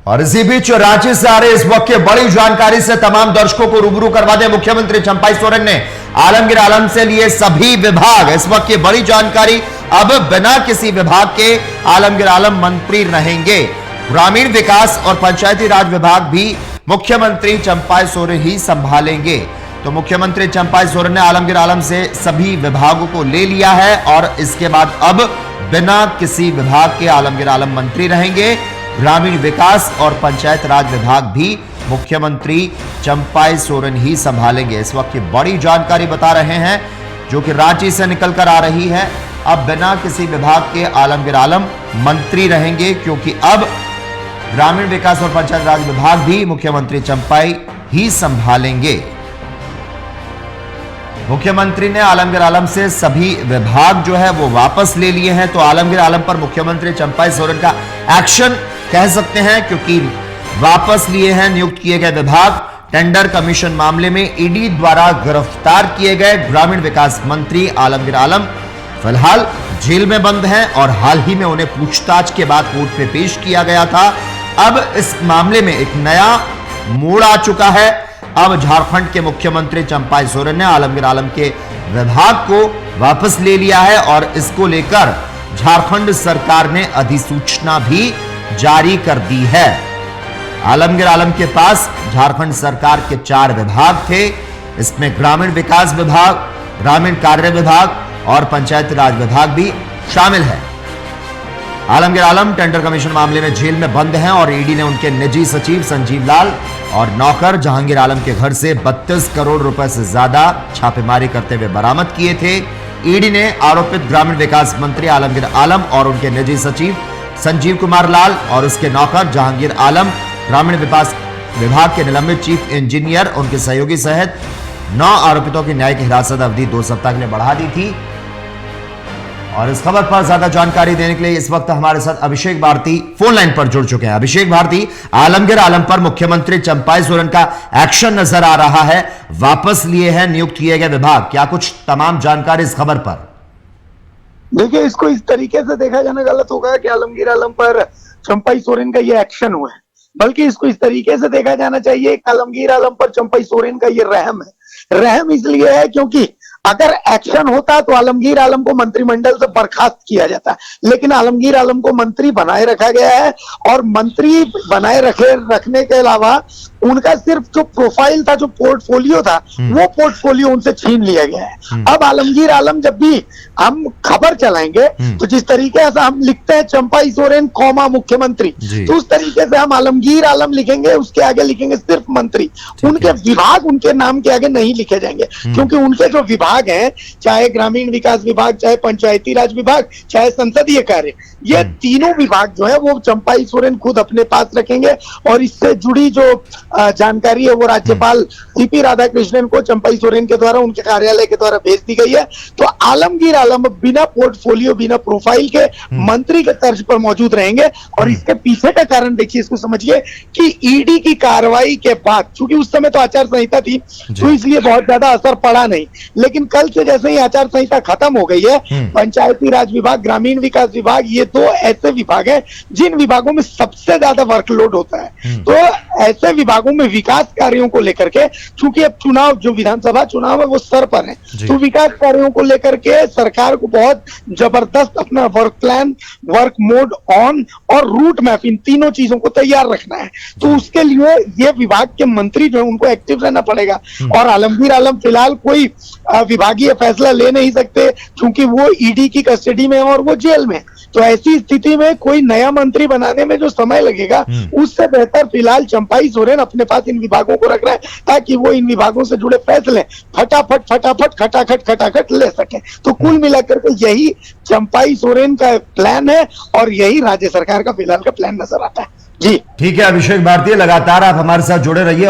और इसी बीच रांची से आ रहे इस वक्त की बड़ी जानकारी से तमाम दर्शकों को रूबरू करवा दें। मुख्यमंत्री चंपाई सोरेन ने आलमगीर आलम से लिए सभी विभाग। इस वक्त की बड़ी जानकारी, अब बिना किसी विभाग के आलमगीर आलम मंत्री रहेंगे। ग्रामीण विकास और पंचायती राज विभाग भी मुख्यमंत्री चंपाई सोरेन ही संभालेंगे। तो मुख्यमंत्री चंपाई सोरेन ने आलमगीर आलम से सभी विभागों को ले लिया है और इसके बाद अब बिना किसी विभाग के आलमगीर आलम मंत्री रहेंगे। ग्रामीण विकास और पंचायत राज विभाग भी मुख्यमंत्री चंपाई सोरेन ही संभालेंगे। इस वक्त की बड़ी जानकारी बता रहे हैं जो कि रांची से निकलकर आ रही है। अब बिना किसी विभाग के आलमगीर आलम मंत्री रहेंगे, क्योंकि अब ग्रामीण विकास और पंचायत राज विभाग भी मुख्यमंत्री चंपाई ही संभालेंगे। मुख्यमंत्री ने आलमगीर आलम से सभी विभाग जो है वो वापस ले लिए हैं। तो आलमगीर आलम पर मुख्यमंत्री चंपाई सोरेन का एक्शन कह सकते हैं, क्योंकि वापस लिए हैं नियुक्त किए गए विभाग। टेंडर कमीशन मामले में ईडी द्वारा गिरफ्तार किए गए ग्रामीण विकास मंत्री आलमगीर आलम फिलहाल जेल में बंद हैं और हाल ही में उन्हें पूछताछ के बाद कोर्ट में पेश किया गया था। अब इस मामले में एक नया मोड़ आ चुका है। अब झारखंड के मुख्यमंत्री चंपाई सोरेन ने आलमगीर आलम के विभाग को वापस ले लिया है और इसको लेकर झारखंड सरकार ने अधिसूचना भी जारी कर दी है। आलमगीर आलम के पास झारखंड सरकार के 4 विभाग थे। इसमें ग्रामीण विकास विभाग, ग्रामीण कार्य विभाग और पंचायत राज विभाग भी शामिल है। आलमगीर आलम टेंडर कमीशन मामले में जेल में बंद हैं और ईडी ने उनके निजी सचिव संजीव लाल और नौकर जहांगीर आलम के घर से 32 करोड़ रुपए से ज्यादा छापेमारी करते हुए बरामद किए थे। ईडी ने आरोपित ग्रामीण विकास मंत्री आलमगीर आलम और उनके निजी सचिव संजीव कुमार लाल और उसके नौकर जहांगीर आलम, ग्रामीण विकास विभाग के निलंबित चीफ इंजीनियर, उनके सहयोगी सहित 9 आरोपितों की न्यायिक हिरासत अवधि 2 सप्ताह के लिए बढ़ा दी थी। और इस खबर पर ज्यादा जानकारी देने के लिए इस वक्त हमारे साथ अभिषेक भारती फोन लाइन पर जुड़ चुके हैं। अभिषेक भारती, आलमगीर आलम पर मुख्यमंत्री चंपाई सोरेन का एक्शन नजर आ रहा है, वापस लिए हैं नियुक्त किए गए विभाग, क्या कुछ तमाम जानकारी इस खबर पर? देखिए, इसको इस तरीके से देखा जाना गलत होगा कि आलमगीर आलम पर चंपाई सोरेन का ये एक्शन हुआ है, बल्कि इसको इस तरीके से देखा जाना चाहिए कि आलमगीर आलम पर चंपाई सोरेन का ये रहम है। रहम इसलिए है क्योंकि अगर एक्शन होता तो आलमगीर आलम को मंत्रिमंडल से बर्खास्त किया जाता, लेकिन आलमगीर आलम को मंत्री बनाए रखा गया है और मंत्री बनाए रखने के अलावा उनका सिर्फ जो प्रोफाइल था, जो पोर्टफोलियो था, वो पोर्टफोलियो उनसे छीन लिया गया है। अब आलमगीर आलम जब भी हम खबर चलाएंगे तो जिस तरीके से हम लिखते हैं चंपाई सोरेन कौमा मुख्यमंत्री, तो उस तरीके से हम आलमगीर आलम लिखेंगे, उसके आगे लिखेंगे सिर्फ मंत्री। उनके विभाग उनके नाम के आगे नहीं लिखे जाएंगे, क्योंकि उनके जो विभाग हैं, चाहे ग्रामीण विकास विभाग, चाहे पंचायती राज विभाग, चाहे संसदीय कार्य, ये तीनों विभाग जो है वो चंपाई सोरेन खुद अपने पास रखेंगे। और इससे जुड़ी जो जानकारी है वो राज्यपाल सीपी राधाकृष्णन को चंपाई सोरेन के द्वारा उनके कार्यालय के द्वारा भेज दी गई है। तो आलमगीर आलम बिना पोर्टफोलियो, बिना प्रोफाइल के मंत्री के तर्ज पर मौजूद रहेंगे। और इसके पीछे का कारण देखिए, इसको समझिए कि ईडी की कार्रवाई के बाद, चूंकि उस समय तो आचार संहिता थी तो इसलिए बहुत ज्यादा असर पड़ा नहीं, लेकिन कल से जैसे ही आचार संहिता खत्म हो गई है, पंचायती राज विभाग, ग्रामीण विकास विभाग, ये 2 ऐसे विभाग हैं जिन विभागों में सबसे ज्यादा वर्कलोड होता है। तो ऐसे विभागों में विकास कार्यों को लेकर के, चूंकि अब चुनाव, जो विधानसभा चुनाव है वो सर पर है, तो विकास कार्यों को लेकर के सरकार को बहुत जबरदस्त अपना work plan, work mode on और रूट मैप, इन तीनों चीजों को तैयार रखना है। तो उसके लिए ये विभाग के मंत्री जो है उनको एक्टिव रहना पड़ेगा। और आलमगीर आलम फिलहाल कोई विभागीय फैसला ले नहीं सकते, क्योंकि वो ईडी की कस्टडी में है और वो जेल में। तो ऐसी स्थिति में कोई नया मंत्री बनाने में जो समय लगेगा, उससे बेहतर फिलहाल चंपाई सोरेन अपने पास इन विभागों को रख रहा है, ताकि वो इन विभागों से जुड़े फैसले फटाफट खटाखट ले सके। तो कुल मिलाकर के यही चंपाई सोरेन का प्लान है और यही राज्य सरकार का फिलहाल का प्लान नजर आता है। जी ठीक है अभिषेक भारती, लगातार आप हमारे साथ जुड़े रहिए।